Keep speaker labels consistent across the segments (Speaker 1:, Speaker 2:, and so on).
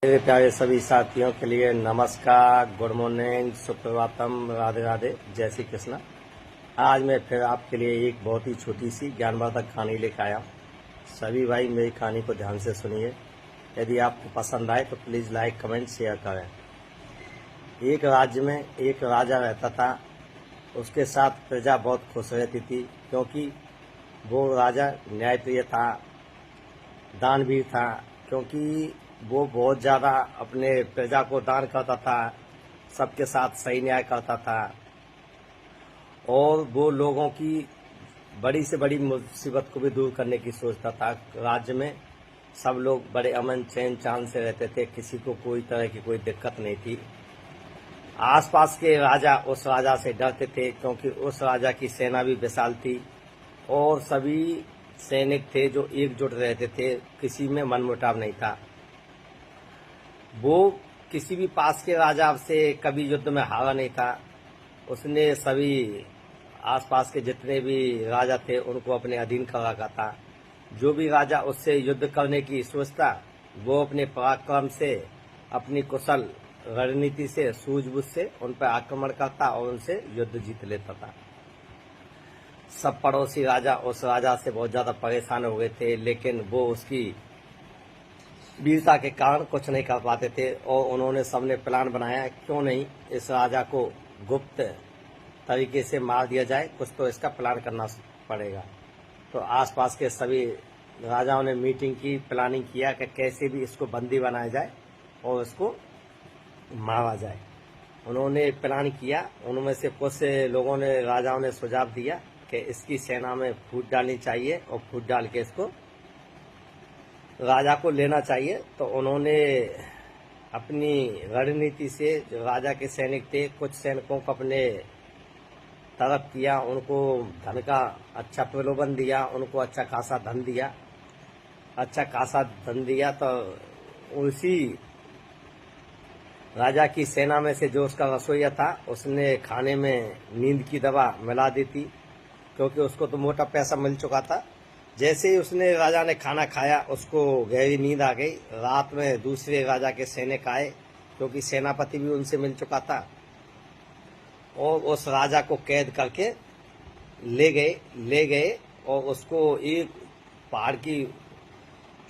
Speaker 1: मेरे प्यारे सभी साथियों के लिए नमस्कार, गुड मॉर्निंग, सुप्रभातम, राधे राधे, जय श्री कृष्ण। आज मैं फिर आपके लिए एक बहुत ही छोटी सी ज्ञानवर्धक कहानी लेकर आया। सभी भाई मेरी कहानी को ध्यान से सुनिए। यदि आपको पसंद आए तो प्लीज़ लाइक, कमेंट, शेयर करें। एक राज्य में एक राजा रहता था। उसके साथ प्रजा बहुत खुश रहती थी, क्योंकि वो राजा न्यायप्रिय था, दानवीर था। क्योंकि वो बहुत ज़्यादा अपने प्रजा को दान करता था, सबके साथ सही न्याय करता था, और वो लोगों की बड़ी से बड़ी मुसीबत को भी दूर करने की सोचता था। राज्य में सब लोग बड़े अमन चैन चांद से रहते थे, किसी को कोई तरह की कोई दिक्कत नहीं थी। आसपास के राजा उस राजा से डरते थे, क्योंकि उस राजा की सेना भी विशाल थी और सभी सैनिक थे जो एकजुट रहते थे, किसी में मनमुटाव नहीं था। वो किसी भी पास के राजा से कभी युद्ध में हारा नहीं था। उसने सभी आसपास के जितने भी राजा थे उनको अपने अधीन कर रखा था। जो भी राजा उससे युद्ध करने की सोचता, वो अपने पराक्रम से, अपनी कुशल रणनीति से, सूझबूझ से उन पर आक्रमण करता और उनसे युद्ध जीत लेता था। सब पड़ोसी राजा उस राजा से बहुत ज्यादा परेशान हो गए थे, लेकिन वो उसकी वीरता के कारण कुछ नहीं कर पाते थे। और उन्होंने सबने प्लान बनाया, क्यों नहीं इस राजा को गुप्त तरीके से मार दिया जाए, कुछ तो इसका प्लान करना पड़ेगा। तो आसपास के सभी राजाओं ने मीटिंग की, प्लानिंग किया कि कैसे भी इसको बंदी बनाया जाए और इसको मारा जाए। उन्होंने प्लान किया। उनमें से कुछ लोगों ने, राजाओं ने सुझाव दिया कि इसकी सेना में फूट डालनी चाहिए और फूट डाल के इसको राजा को लेना चाहिए। तो उन्होंने अपनी रणनीति से, जो राजा के सैनिक थे, कुछ सैनिकों को अपने तरफ किया, उनको धन का अच्छा प्रलोभन दिया, उनको अच्छा खासा धन दिया। तो उसी राजा की सेना में से जो उसका रसोइया था, उसने खाने में नींद की दवा मिला दी थी, क्योंकि उसको तो मोटा पैसा मिल चुका था। जैसे ही उसने, राजा ने खाना खाया, उसको गहरी नींद आ गई। रात में दूसरे राजा के सैनिक आए, क्योंकि सेनापति भी उनसे मिल चुका था, और उस राजा को कैद करके ले गए और उसको एक पहाड़ की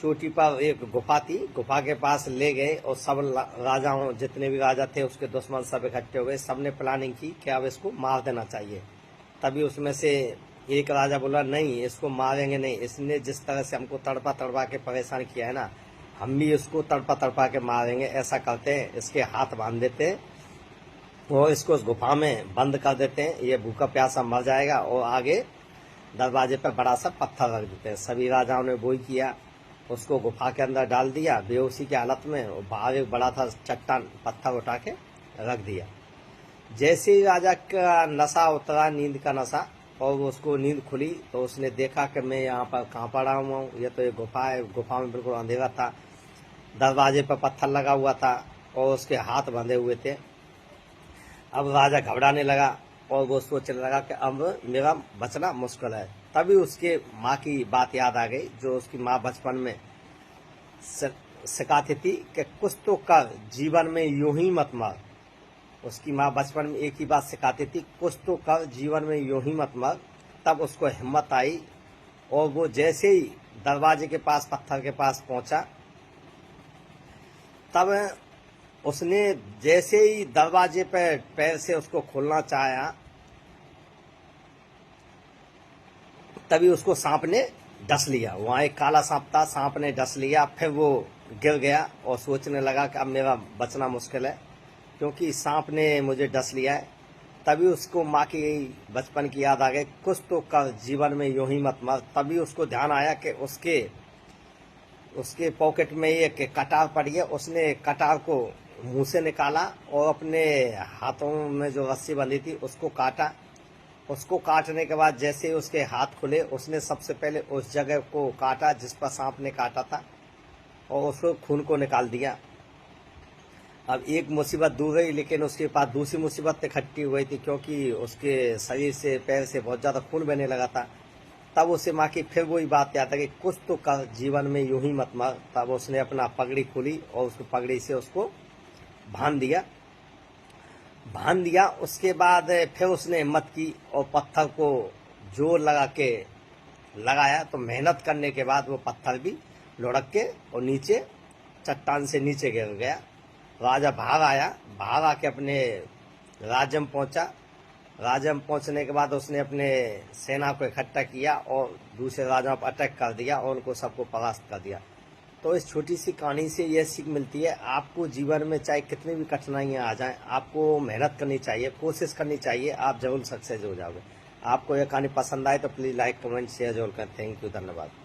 Speaker 1: चोटी पर एक गुफा थी, गुफा के पास ले गए। और सब राजाओं, जितने भी राजा थे, उसके दुश्मन सब इकट्ठे हो गए। सबने प्लानिंग की कि अब इसको मार देना चाहिए। तभी उसमें से एक राजा बोला, नहीं, इसको मारेंगे नहीं, इसने जिस तरह से हमको तड़पा के परेशान किया है ना, हम भी इसको तड़पा के मारेंगे। ऐसा करते हैं, इसके हाथ बांध देते हैं और इसको उस गुफा में बंद कर देते हैं, ये भूखा प्यासा मर जाएगा, और आगे दरवाजे पर बड़ा सा पत्थर रख देते हैं। सभी राजाओं ने वही किया, उसको गुफा के अंदर डाल दिया बेहोशी की हालत में, और बाहर एक बड़ा था चट्टान पत्थर उठा के रख दिया। जैसे ही राजा का नशा उतरा, नींद का नशा, और उसको नींद खुली, तो उसने देखा कि मैं यहाँ पर कहाँ पड़ा हुआ हूँ, ये तो एक गुफा है। गुफा में बिल्कुल अंधेरा था, दरवाजे पर पत्थर लगा हुआ था और उसके हाथ बंधे हुए थे। अब राजा घबराने लगा और वो सोचने लगा कि अब मेरा बचना मुश्किल है। तभी उसके माँ की बात याद आ गई, जो उसकी माँ बचपन में सिखाती थी कि कुछ तो कर, जीवन में यूं ही मत मर। उसकी माँ बचपन में एक ही बात सिखाती थी, कुछ तो कर, जीवन में यूं ही मत मर। तब उसको हिम्मत आई और वो जैसे ही दरवाजे के पास, पत्थर के पास पहुंचा, तब उसने जैसे ही दरवाजे पर पैर से उसको खोलना चाहा, तभी उसको सांप ने डस लिया। वहां एक काला सांप था, सांप ने डस लिया। फिर वो गिर गया और सोचने लगा कि अब मेरा बचना मुश्किल है, क्योंकि सांप ने मुझे डस लिया है। तभी उसको माँ की बचपन की याद आ गई, कुछ तो कर, जीवन में यूं ही मत मर। तभी उसको ध्यान आया कि उसके पॉकेट में एक कटार पड़ी है। उसने कटार को मुंह से निकाला और अपने हाथों में जो रस्सी बंधी थी उसको काटा। उसको काटने के बाद जैसे ही उसके हाथ खुले, उसने सबसे पहले उस जगह को काटा जिस पर सांप ने काटा था, और उसको खून को निकाल दिया। अब एक मुसीबत दूर रही, लेकिन उसके पास दूसरी मुसीबत इकट्ठी हुई थी, क्योंकि उसके शरीर से, पैर से बहुत ज़्यादा खून बहने लगा था। तब उसे माँ की फिर वही बात याद है कि कुछ तो कर, जीवन में यूं ही मत मर। तब उसने अपना पगड़ी खोली और उसको पगड़ी से उसको बांध दिया। उसके बाद फिर उसने हिम्मत की और पत्थर को जोर लगा के लगाया, तो मेहनत करने के बाद वो पत्थर भी लुढ़क के और नीचे चट्टान से नीचे गिर गया। राजा भाग आके अपने राज्य में पहुंचा। राज्य में पहुंचने के बाद उसने अपने सेना को इकट्ठा किया और दूसरे राजाओं पर अटैक कर दिया और उनको सबको परास्त कर दिया। तो इस छोटी सी कहानी से यह सीख मिलती है, आपको जीवन में चाहे कितनी भी कठिनाइयां आ जाएं, आपको मेहनत करनी चाहिए, कोशिश करनी चाहिए, आप जरूर सक्सेस हो जाओगे। आपको यह कहानी पसंद आए तो प्लीज़ लाइक कमेंट शेयर जरूर करें। थैंक यू, धन्यवाद।